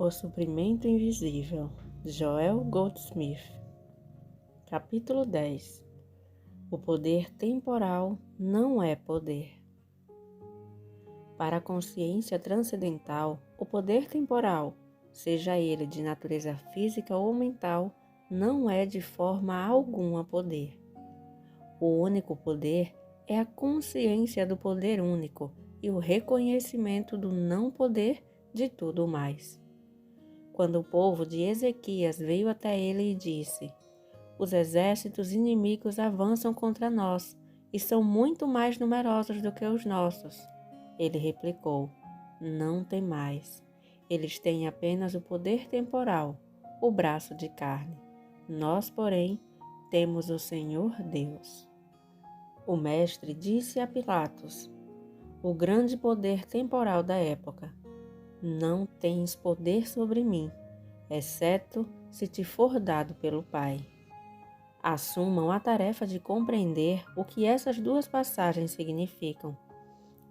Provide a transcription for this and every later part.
O suprimento invisível, Joel Goldsmith. Capítulo 10. O poder temporal não é poder. Para a consciência transcendental, o poder temporal, seja ele de natureza física ou mental, não é de forma alguma poder. O único poder é a consciência do poder único e o reconhecimento do não poder de tudo mais. Quando o povo de Ezequias veio até ele e disse: "Os exércitos inimigos avançam contra nós e são muito mais numerosos do que os nossos", ele replicou: "Não temais. Eles têm apenas o poder temporal, o braço de carne. Nós, porém, temos o Senhor Deus." O mestre disse a Pilatos, o grande poder temporal da época: "Não tens poder sobre mim, exceto se te for dado pelo Pai." Assumam a tarefa de compreender o que essas duas passagens significam.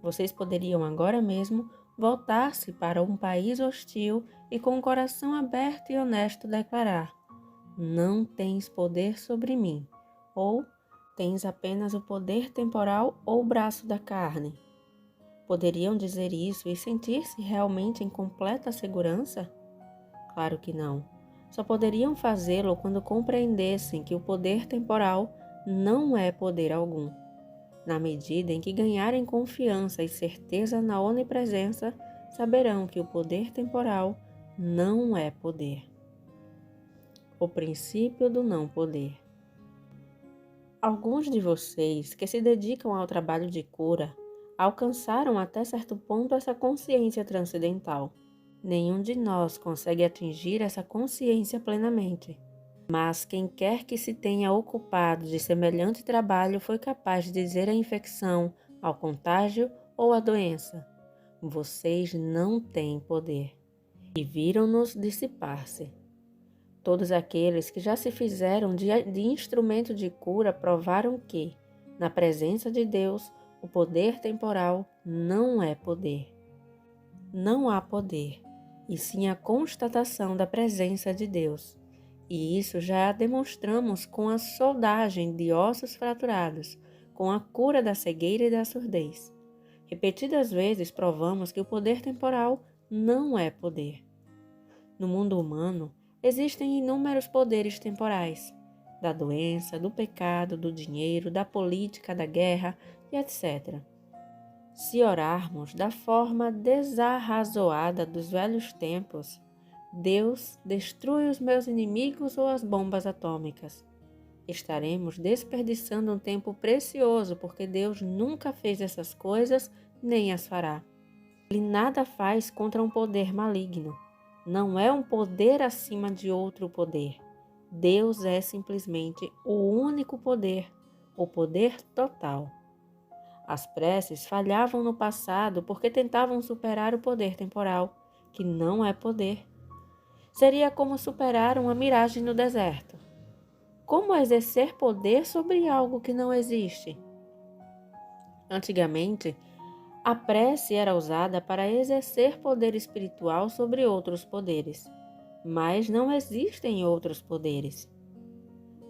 Vocês poderiam agora mesmo voltar-se para um país hostil e com o coração aberto e honesto declarar: "Não tens poder sobre mim", ou "Tens apenas o poder temporal ou braço da carne." Poderiam dizer isso e sentir-se realmente em completa segurança? Claro que não. Só poderiam fazê-lo quando compreendessem que o poder temporal não é poder algum. Na medida em que ganharem confiança e certeza na onipresença, saberão que o poder temporal não é poder. O princípio do não poder. Alguns de vocês que se dedicam ao trabalho de cura alcançaram até certo ponto essa consciência transcendental. Nenhum de nós consegue atingir essa consciência plenamente. Mas quem quer que se tenha ocupado de semelhante trabalho foi capaz de dizer à infecção, ao contágio ou à doença: "Vocês não têm poder." E viram-nos dissipar-se. Todos aqueles que já se fizeram de instrumento de cura provaram que, na presença de Deus, o poder temporal não é poder. Não há poder, e sim a constatação da presença de Deus. E isso já demonstramos com a soldagem de ossos fraturados, com a cura da cegueira e da surdez. Repetidas vezes provamos que o poder temporal não é poder. No mundo humano, existem inúmeros poderes temporais, da doença, do pecado, do dinheiro, da política, da guerra e etc. Se orarmos da forma desarrazoada dos velhos tempos, "Deus, destrui os meus inimigos" ou as bombas atômicas, estaremos desperdiçando um tempo precioso, porque Deus nunca fez essas coisas nem as fará. Ele nada faz contra um poder maligno. Não é um poder acima de outro poder. Deus é simplesmente o único poder, o poder total. As preces falhavam no passado porque tentavam superar o poder temporal, que não é poder. Seria como superar uma miragem no deserto. Como exercer poder sobre algo que não existe? Antigamente, a prece era usada para exercer poder espiritual sobre outros poderes, mas não existem outros poderes.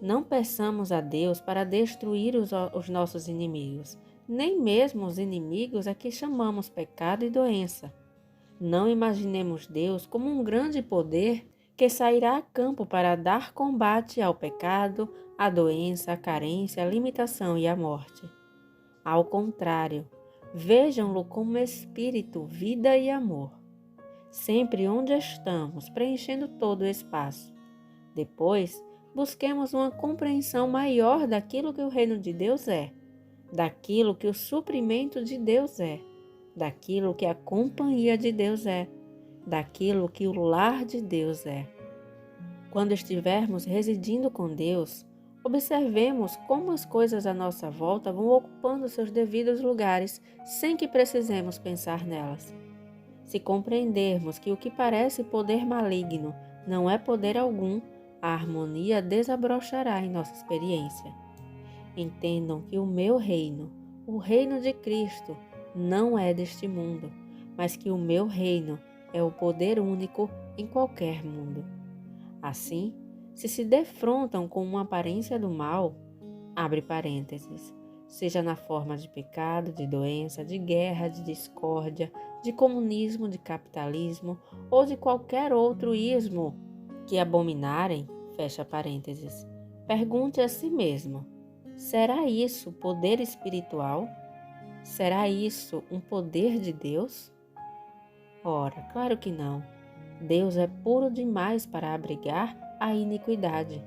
Não peçamos a Deus para destruir os nossos inimigos, nem mesmo os inimigos a que chamamos pecado e doença. Não imaginemos Deus como um grande poder que sairá a campo para dar combate ao pecado, à doença, à carência, à limitação e à morte. Ao contrário, vejam-no como espírito, vida e amor, sempre onde estamos, preenchendo todo o espaço. Depois, busquemos uma compreensão maior daquilo que o reino de Deus é, daquilo que o suprimento de Deus é, daquilo que a companhia de Deus é, daquilo que o lar de Deus é. Quando estivermos residindo com Deus, observemos como as coisas à nossa volta vão ocupando seus devidos lugares sem que precisemos pensar nelas. Se compreendermos que o que parece poder maligno não é poder algum, a harmonia desabrochará em nossa experiência. Entendam que o meu reino, o reino de Cristo, não é deste mundo, mas que o meu reino é o poder único em qualquer mundo. Assim, se defrontam com uma aparência do mal, abre parênteses, seja na forma de pecado, de doença, de guerra, de discórdia, de comunismo, de capitalismo ou de qualquer outro ismo que abominarem, fecha parênteses. Pergunte a si mesmo: será isso poder espiritual? Será isso um poder de Deus? Ora, claro que não. Deus é puro demais para abrigar a iniquidade.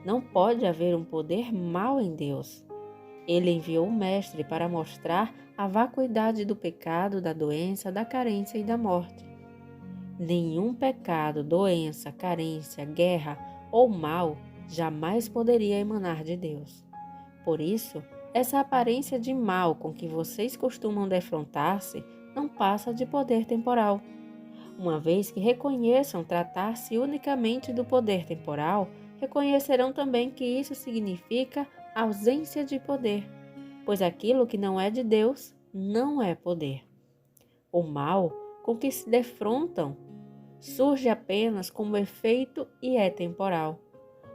Não pode haver um poder mau em Deus. Ele enviou o Mestre para mostrar a vacuidade do pecado, da doença, da carência e da morte. Nenhum pecado, doença, carência, guerra ou mal jamais poderia emanar de Deus. Por isso, essa aparência de mal com que vocês costumam defrontar-se não passa de poder temporal. Uma vez que reconheçam tratar-se unicamente do poder temporal, reconhecerão também que isso significa ausência de poder, pois aquilo que não é de Deus não é poder. O mal com que se defrontam surge apenas como efeito e é temporal.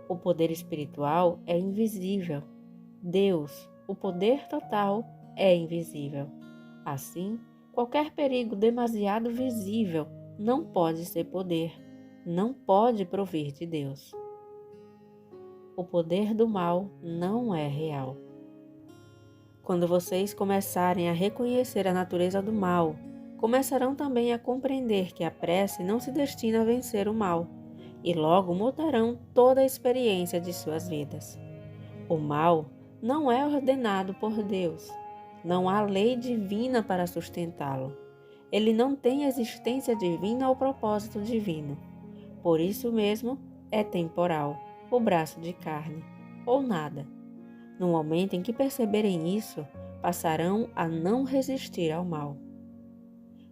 O poder espiritual é invisível. Deus, o poder total, é invisível. Assim, qualquer perigo demasiado visível não pode ser poder, não pode provir de Deus. O poder do mal não é real. Quando vocês começarem a reconhecer a natureza do mal, começarão também a compreender que a prece não se destina a vencer o mal, e logo mudarão toda a experiência de suas vidas. O mal não é ordenado por Deus. Não há lei divina para sustentá-lo. Ele não tem existência divina ou propósito divino. Por isso mesmo, é temporal, o braço de carne, ou nada. No momento em que perceberem isso, passarão a não resistir ao mal.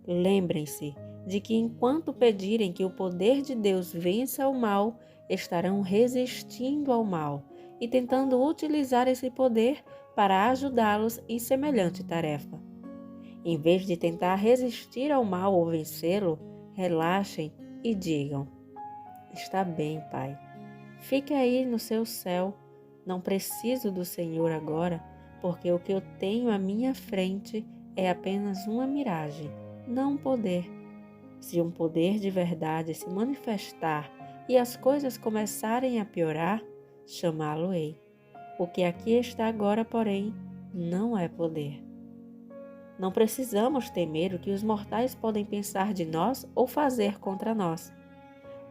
Lembrem-se de que enquanto pedirem que o poder de Deus vença o mal, estarão resistindo ao mal e tentando utilizar esse poder para ajudá-los em semelhante tarefa. Em vez de tentar resistir ao mal ou vencê-lo, relaxem e digam: está bem, Pai. Fique aí no seu céu. Não preciso do Senhor agora, porque o que eu tenho à minha frente é apenas uma miragem, não um poder. Se um poder de verdade se manifestar e as coisas começarem a piorar, chamá-lo-ei. O que aqui está agora, porém, não é poder. Não precisamos temer o que os mortais podem pensar de nós ou fazer contra nós.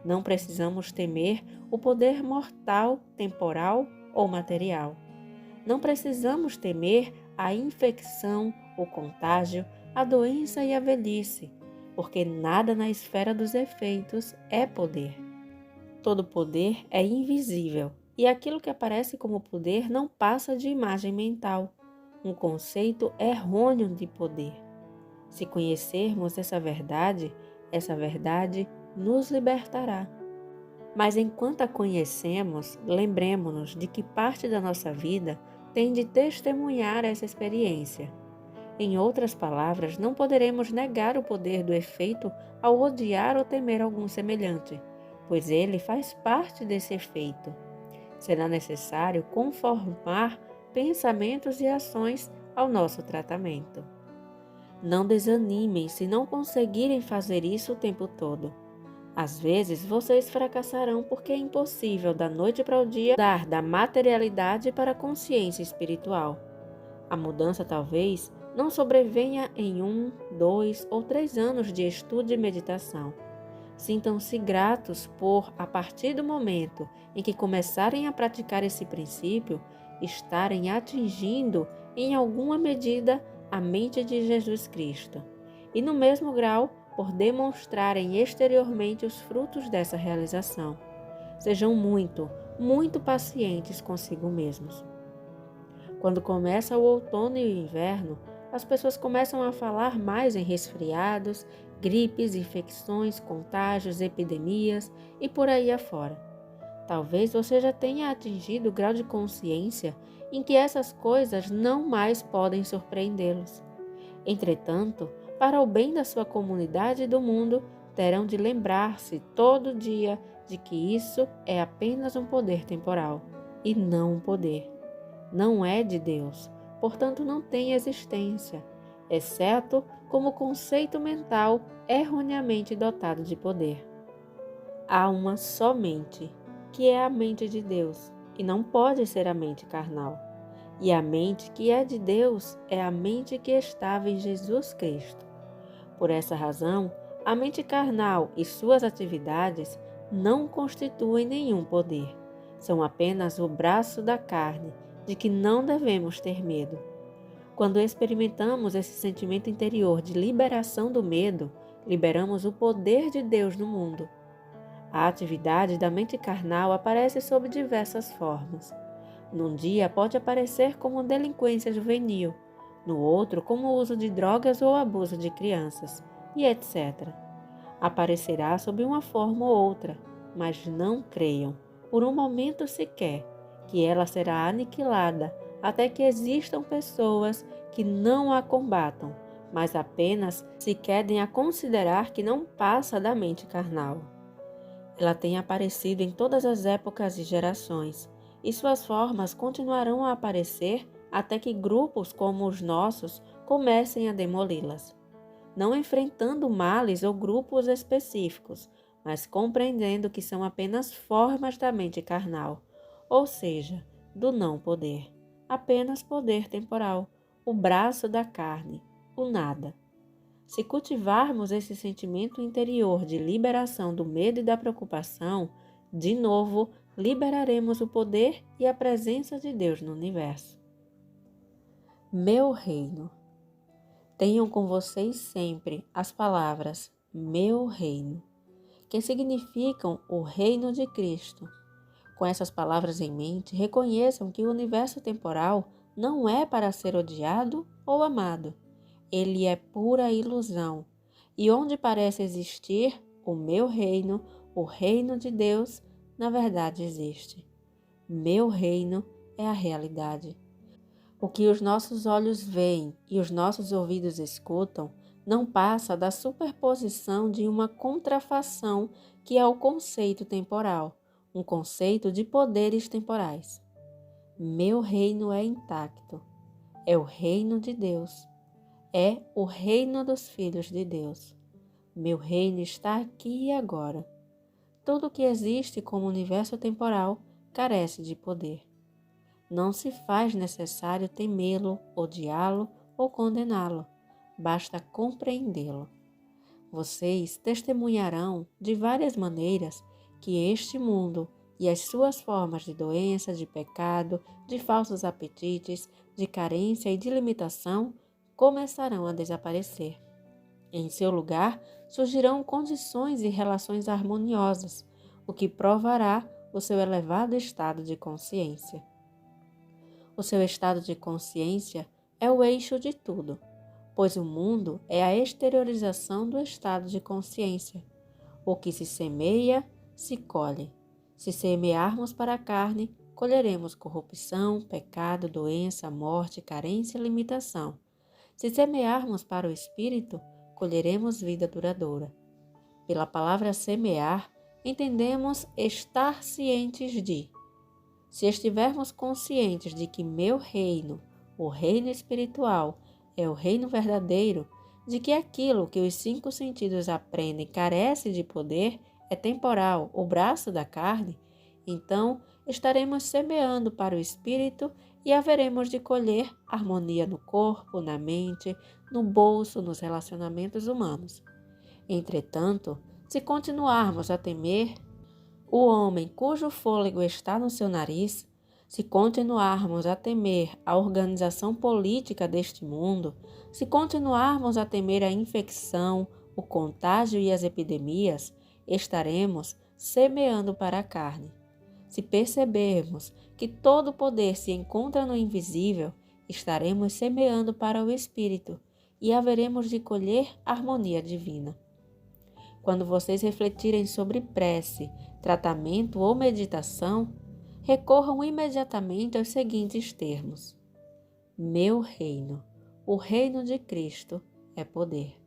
Não precisamos temer o poder mortal, temporal ou material. Não precisamos temer a infecção, o contágio, a doença e a velhice, porque nada na esfera dos efeitos é poder. Todo poder é invisível, e aquilo que aparece como poder não passa de imagem mental, um conceito errôneo de poder. Se conhecermos essa verdade nos libertará. Mas enquanto a conhecemos, lembremos-nos de que parte da nossa vida tem de testemunhar essa experiência. Em outras palavras, não poderemos negar o poder do efeito ao odiar ou temer algum semelhante, pois ele faz parte desse efeito. Será necessário conformar pensamentos e ações ao nosso tratamento. Não desanimem se não conseguirem fazer isso o tempo todo. Às vezes, vocês fracassarão porque é impossível da noite para o dia dar da materialidade para a consciência espiritual. A mudança talvez não sobrevenha em 1, 2 ou 3 anos de estudo e meditação. Sintam-se gratos por, a partir do momento em que começarem a praticar esse princípio, estarem atingindo, em alguma medida, a mente de Jesus Cristo. E no mesmo grau, por demonstrarem exteriormente os frutos dessa realização. Sejam muito, muito pacientes consigo mesmos. Quando começa o outono e o inverno, as pessoas começam a falar mais em resfriados, gripes, infecções, contágios, epidemias e por aí afora. Talvez você já tenha atingido o grau de consciência em que essas coisas não mais podem surpreendê-los. Entretanto, para o bem da sua comunidade e do mundo, terão de lembrar-se todo dia de que isso é apenas um poder temporal e não um poder. Não é de Deus, portanto não tem existência, exceto como conceito mental erroneamente dotado de poder. Há uma só mente, que é a mente de Deus, e não pode ser a mente carnal. E a mente que é de Deus é a mente que estava em Jesus Cristo. Por essa razão, a mente carnal e suas atividades não constituem nenhum poder. São apenas o braço da carne, de que não devemos ter medo. Quando experimentamos esse sentimento interior de liberação do medo, liberamos o poder de Deus no mundo. A atividade da mente carnal aparece sob diversas formas. Num dia pode aparecer como delinquência juvenil, no outro como o uso de drogas ou abuso de crianças, e etc. Aparecerá sob uma forma ou outra, mas não creiam, por um momento sequer, que ela será aniquilada até que existam pessoas que não a combatam, mas apenas se querem a considerar que não passa da mente carnal. Ela tem aparecido em todas as épocas e gerações, e suas formas continuarão a aparecer até que grupos como os nossos comecem a demoli-las. Não enfrentando males ou grupos específicos, mas compreendendo que são apenas formas da mente carnal, ou seja, do não poder, apenas poder temporal, o braço da carne, o nada. Se cultivarmos esse sentimento interior de liberação do medo e da preocupação, de novo liberaremos o poder e a presença de Deus no universo. Meu reino. Tenham com vocês sempre as palavras meu reino, que significam o reino de Cristo. Com essas palavras em mente, reconheçam que o universo temporal não é para ser odiado ou amado. Ele é pura ilusão. E onde parece existir o meu reino, o reino de Deus, na verdade existe. Meu reino é a realidade. O que os nossos olhos veem e os nossos ouvidos escutam não passa da superposição de uma contrafação que é o conceito temporal, um conceito de poderes temporais. Meu reino é intacto, é o reino de Deus, é o reino dos filhos de Deus. Meu reino está aqui e agora. Tudo que existe como universo temporal carece de poder. Não se faz necessário temê-lo, odiá-lo ou condená-lo. Basta compreendê-lo. Vocês testemunharão de várias maneiras que este mundo e as suas formas de doença, de pecado, de falsos apetites, de carência e de limitação começarão a desaparecer. Em seu lugar, surgirão condições e relações harmoniosas, o que provará o seu elevado estado de consciência. O seu estado de consciência é o eixo de tudo, pois o mundo é a exteriorização do estado de consciência. O que se semeia, se colhe. Se semearmos para a carne, colheremos corrupção, pecado, doença, morte, carência e limitação. Se semearmos para o espírito, colheremos vida duradoura. Pela palavra semear, entendemos estar cientes de. Se estivermos conscientes de que meu reino, o reino espiritual, é o reino verdadeiro, de que aquilo que os 5 sentidos aprendem carece de poder, é temporal, o braço da carne, então estaremos semeando para o espírito e haveremos de colher harmonia no corpo, na mente, no bolso, nos relacionamentos humanos. Entretanto, se continuarmos a temer o homem cujo fôlego está no seu nariz, se continuarmos a temer a organização política deste mundo, se continuarmos a temer a infecção, o contágio e as epidemias, estaremos semeando para a carne. Se percebermos que todo o poder se encontra no invisível, estaremos semeando para o espírito e haveremos de colher harmonia divina. Quando vocês refletirem sobre prece, tratamento ou meditação, recorram imediatamente aos seguintes termos: meu reino, o reino de Cristo, é poder.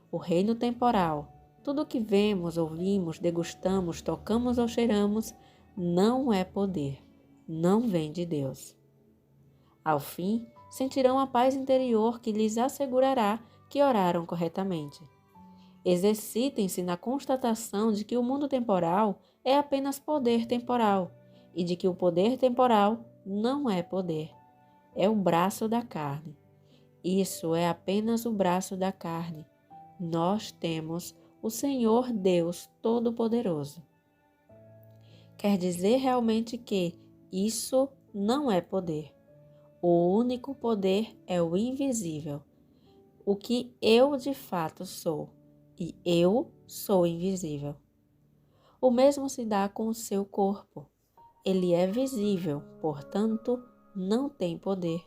O reino temporal, tudo que vemos, ouvimos, degustamos, tocamos ou cheiramos não é poder, não vem de Deus. Ao fim, sentirão a paz interior que lhes assegurará que oraram corretamente. Exercitem-se na constatação de que o mundo temporal é apenas poder temporal e de que o poder temporal não é poder, é o braço da carne. Isso é apenas o braço da carne. Nós temos o Senhor Deus Todo-Poderoso. Quer dizer realmente que isso não é poder. O único poder é o invisível, o que eu de fato sou, e eu sou invisível. O mesmo se dá com o seu corpo. Ele é visível, portanto, não tem poder.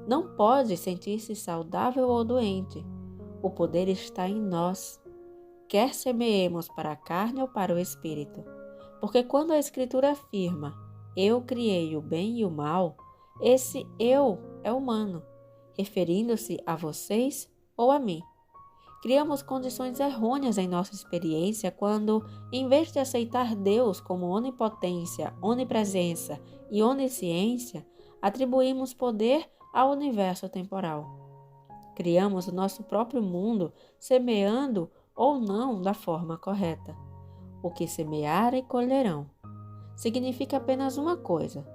Não pode sentir-se saudável ou doente. O poder está em nós, quer semeemos para a carne ou para o espírito. Porque quando a Escritura afirma, eu criei o bem e o mal, esse eu é humano, referindo-se a vocês ou a mim. Criamos condições errôneas em nossa experiência quando, em vez de aceitar Deus como onipotência, onipresença e onisciência, atribuímos poder ao universo temporal. Criamos o nosso próprio mundo, semeando ou não da forma correta. O que semearem, colherão. Significa apenas uma coisa: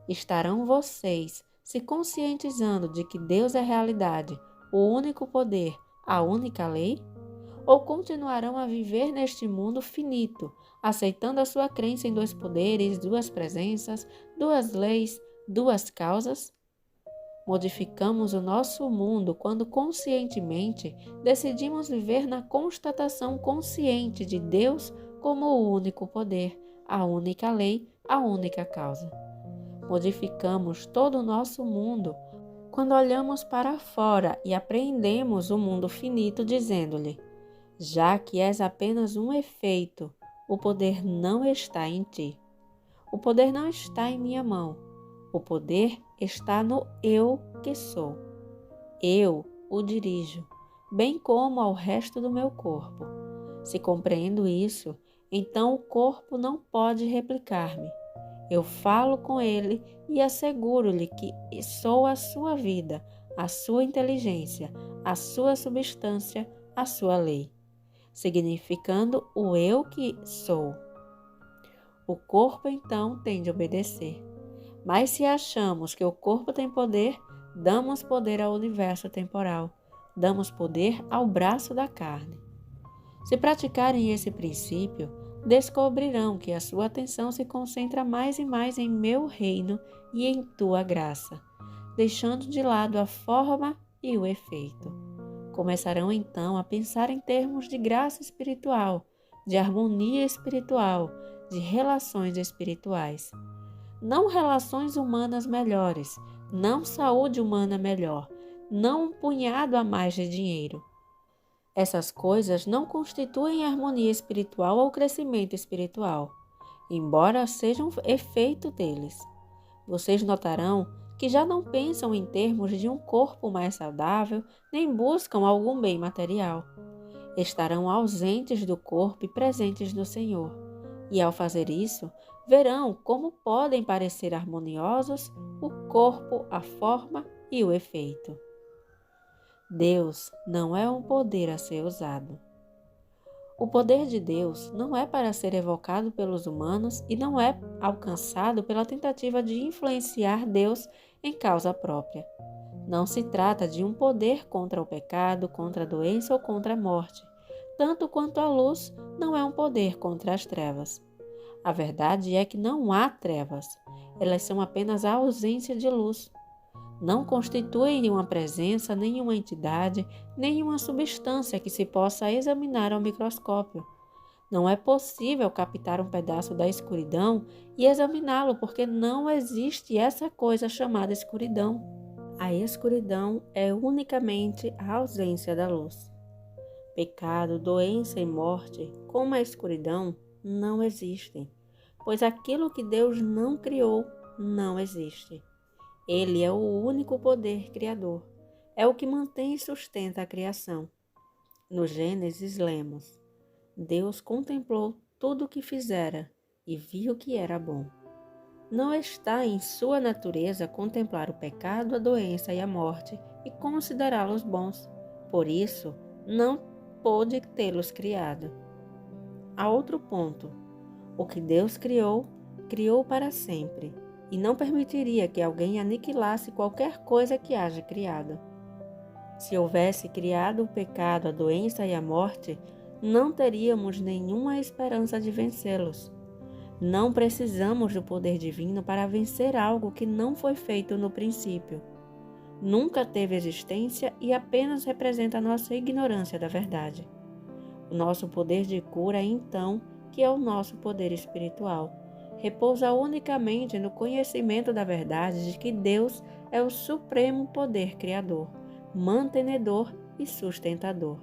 estarão vocês se conscientizando de que Deus é realidade, o único poder, a única lei? Ou continuarão a viver neste mundo finito, aceitando a sua crença em dois poderes, duas presenças, duas leis, duas causas? Modificamos o nosso mundo quando conscientemente decidimos viver na constatação consciente de Deus como o único poder, a única lei, a única causa. Modificamos todo o nosso mundo quando olhamos para fora e apreendemos o mundo finito dizendo-lhe: já que és apenas um efeito, o poder não está em ti. O poder não está em minha mão. O poder está no eu que sou. Eu o dirijo, bem como ao resto do meu corpo. Se compreendo isso, então o corpo não pode replicar-me. Eu falo com ele e asseguro-lhe que sou a sua vida, a sua inteligência, a sua substância, a sua lei, significando o eu que sou. O corpo então tem de obedecer. Mas se achamos que o corpo tem poder, damos poder ao universo temporal, damos poder ao braço da carne. Se praticarem esse princípio, descobrirão que a sua atenção se concentra mais e mais em meu reino e em tua graça, deixando de lado a forma e o efeito. Começarão então a pensar em termos de graça espiritual, de harmonia espiritual, de relações espirituais. Não relações humanas melhores, não saúde humana melhor, não um punhado a mais de dinheiro. Essas coisas não constituem harmonia espiritual ou crescimento espiritual, embora sejam efeito deles. Vocês notarão que já não pensam em termos de um corpo mais saudável, nem buscam algum bem material. Estarão ausentes do corpo e presentes no Senhor. E ao fazer isso, verão como podem parecer harmoniosos o corpo, a forma e o efeito. Deus não é um poder a ser usado. O poder de Deus não é para ser evocado pelos humanos e não é alcançado pela tentativa de influenciar Deus em causa própria. Não se trata de um poder contra o pecado, contra a doença ou contra a morte, tanto quanto a luz não é um poder contra as trevas. A verdade é que não há trevas, elas são apenas a ausência de luz. Não constituem nenhuma presença, nenhuma entidade, nenhuma substância que se possa examinar ao microscópio. Não é possível captar um pedaço da escuridão e examiná-lo, porque não existe essa coisa chamada escuridão. A escuridão é unicamente a ausência da luz. Pecado, doença e morte, como a escuridão, não existem, pois aquilo que Deus não criou não existe. Ele é o único poder criador, é o que mantém e sustenta a criação. No Gênesis lemos: Deus contemplou tudo o que fizera e viu que era bom. Não está em sua natureza contemplar o pecado, a doença e a morte e considerá-los bons. Por isso, não pôde tê-los criado. Há outro ponto. O que Deus criou, criou para sempre, e não permitiria que alguém aniquilasse qualquer coisa que haja criado. Se houvesse criado o pecado, a doença e a morte, não teríamos nenhuma esperança de vencê-los. Não precisamos do poder divino para vencer algo que não foi feito no princípio. Nunca teve existência e apenas representa a nossa ignorância da verdade. O nosso poder de cura, então, que é o nosso poder espiritual, repousa unicamente no conhecimento da verdade de que Deus é o supremo poder criador, mantenedor e sustentador,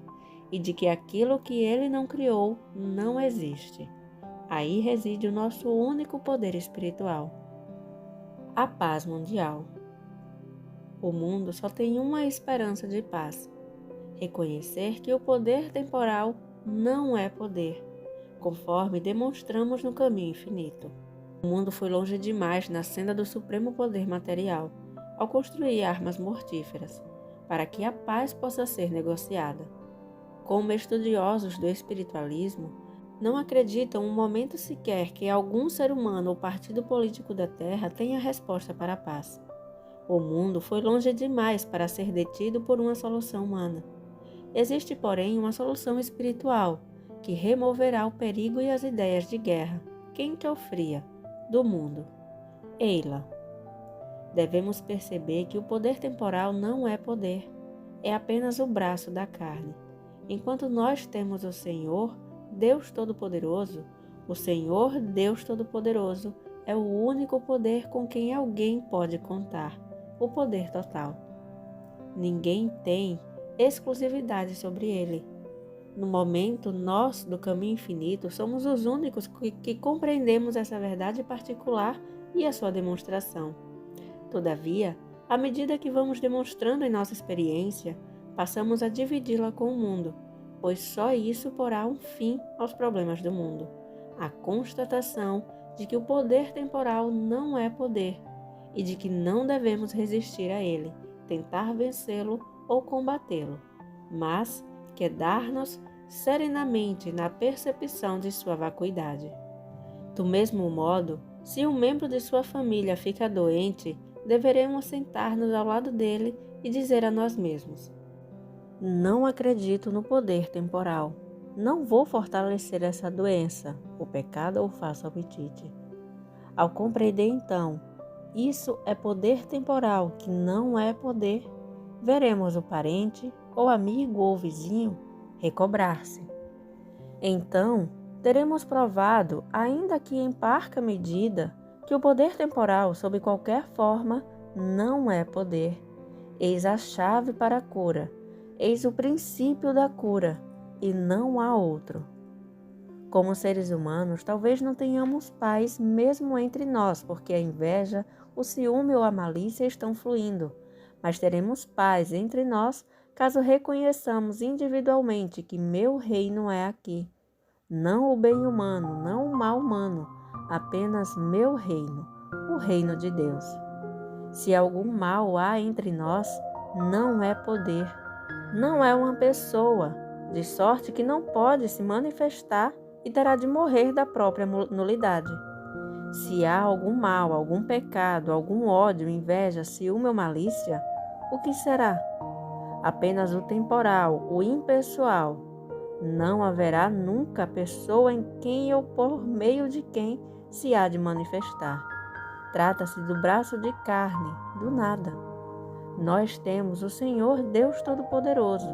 e de que aquilo que Ele não criou não existe. Aí reside o nosso único poder espiritual. A paz mundial. O mundo só tem uma esperança de paz: reconhecer que o poder temporal não é poder, conforme demonstramos no caminho infinito. O mundo foi longe demais na senda do supremo poder material, ao construir armas mortíferas, para que a paz possa ser negociada. Como estudiosos do espiritualismo, não acreditam um momento sequer que algum ser humano ou partido político da Terra tenha resposta para a paz. O mundo foi longe demais para ser detido por uma solução humana. Existe, porém, uma solução espiritual, que removerá o perigo e as ideias de guerra, quente ou fria, do mundo. Ei-la. Devemos perceber que o poder temporal não é poder, é apenas o braço da carne. Enquanto nós temos o Senhor, Deus Todo-Poderoso, o Senhor Deus Todo-Poderoso é o único poder com quem alguém pode contar, o poder total. Ninguém tem exclusividade sobre ele. No momento, nós, do caminho infinito, somos os únicos que compreendemos essa verdade particular e a sua demonstração. Todavia, à medida que vamos demonstrando em nossa experiência, passamos a dividi-la com o mundo, pois só isso porá um fim aos problemas do mundo. A constatação de que o poder temporal não é poder e de que não devemos resistir a ele, tentar vencê-lo ou combatê-lo, mas quedar-nos serenamente na percepção de sua vacuidade. Do mesmo modo, se um membro de sua família fica doente, deveremos sentar-nos ao lado dele e dizer a nós mesmos: não acredito no poder temporal. Não vou fortalecer essa doença, o pecado ou falso apetite. Ao compreender então, isso é poder temporal que não é poder, veremos o parente, ou amigo ou vizinho, recobrar-se. Então, teremos provado, ainda que em parca medida, que o poder temporal, sob qualquer forma, não é poder. Eis a chave para a cura, eis o princípio da cura, e não há outro. Como seres humanos, talvez não tenhamos paz mesmo entre nós, porque a inveja, o ciúme ou a malícia estão fluindo, mas teremos paz entre nós caso reconheçamos individualmente que meu reino é aqui. Não o bem humano, não o mal humano, apenas meu reino, o reino de Deus. Se algum mal há entre nós, não é poder, não é uma pessoa, de sorte que não pode se manifestar e terá de morrer da própria nulidade. Se há algum mal, algum pecado, algum ódio, inveja, ciúme ou malícia, o que será? Apenas o temporal, o impessoal. Não haverá nunca pessoa em quem ou por meio de quem se há de manifestar. Trata-se do braço de carne, do nada. Nós temos o Senhor Deus Todo-Poderoso,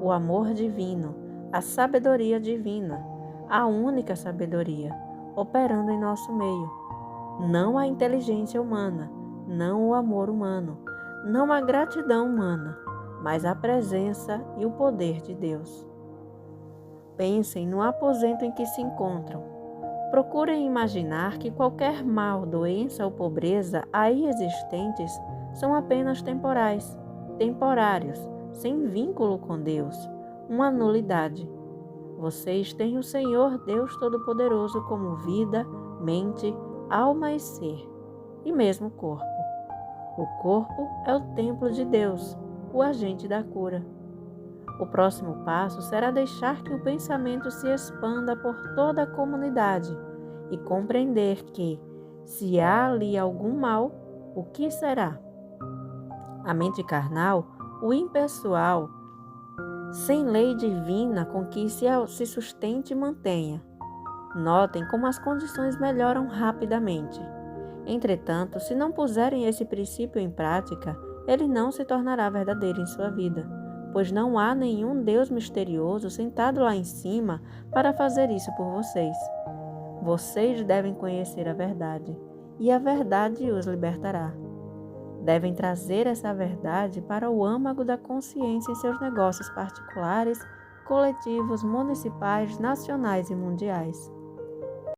o amor divino, a sabedoria divina, a única sabedoria, operando em nosso meio. Não a inteligência humana, não o amor humano, não a gratidão humana, mas a presença e o poder de Deus. Pensem no aposento em que se encontram. Procurem imaginar que qualquer mal, doença ou pobreza aí existentes são apenas temporais, temporários, sem vínculo com Deus, uma nulidade. Vocês têm o Senhor Deus Todo-Poderoso como vida, mente, alma e ser, e mesmo corpo. O corpo é o templo de Deus, o agente da cura. O próximo passo será deixar que o pensamento se expanda por toda a comunidade e compreender que, se há ali algum mal, o que será? A mente carnal, o impessoal, sem lei divina com que se sustente e mantenha. Notem como as condições melhoram rapidamente. Entretanto, se não puserem esse princípio em prática, ele não se tornará verdadeiro em sua vida, pois não há nenhum Deus misterioso sentado lá em cima para fazer isso por vocês. Vocês devem conhecer a verdade, e a verdade os libertará. Devem trazer essa verdade para o âmago da consciência em seus negócios particulares, coletivos, municipais, nacionais e mundiais.